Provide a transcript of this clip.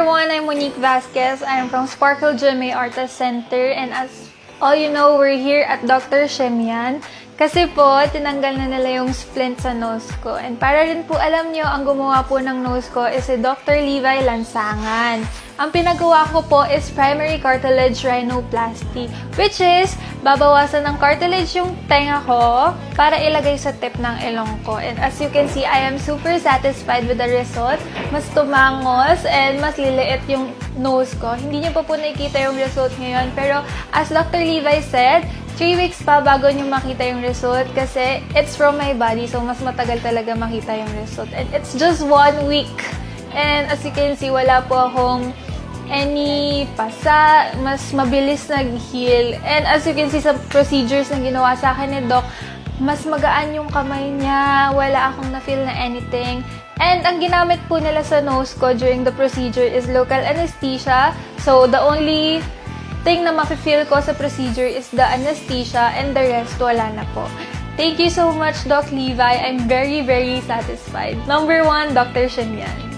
everyone, I'm Monique Vasquez. I'm from Sparkle GMA Artist Center, and as all you know, we're here at Dr. Shemian kasi po, tinanggal na nila yung splint sa nose ko. And para rin po alam nyo, ang gumawa po ng nose ko is si Dr. Levi Lansangan. Ang pinagawa ko po is primary cartilage rhinoplasty, which is babawasan ng cartilage yung tenga ko para ilagay sa tip ng ilong ko. And as you can see, I am super satisfied with the result. Mas tumangos and mas liliit yung nose ko. Hindi nyo pa po nakikita yung result ngayon, pero as Dr. Levi said, 3 weeks pa bago nyo makita yung result kasi it's from my body, so mas matagal talaga makita yung result. And it's just 1 week. And as you can see, wala po akong any pasa, mas mabilis nag-heal. And as you can see sa procedures na ginawa sa akin ni Doc, mas magaan yung kamay niya, wala akong na-feel na anything. And ang ginamit po nila sa nose ko during the procedure is local anesthesia. So the only thing na mafe-feel ko sa procedure is the anesthesia, and the rest wala na po. Thank you so much, Doc Levi. I'm very, very satisfied. Number 1, Dr. Shemian.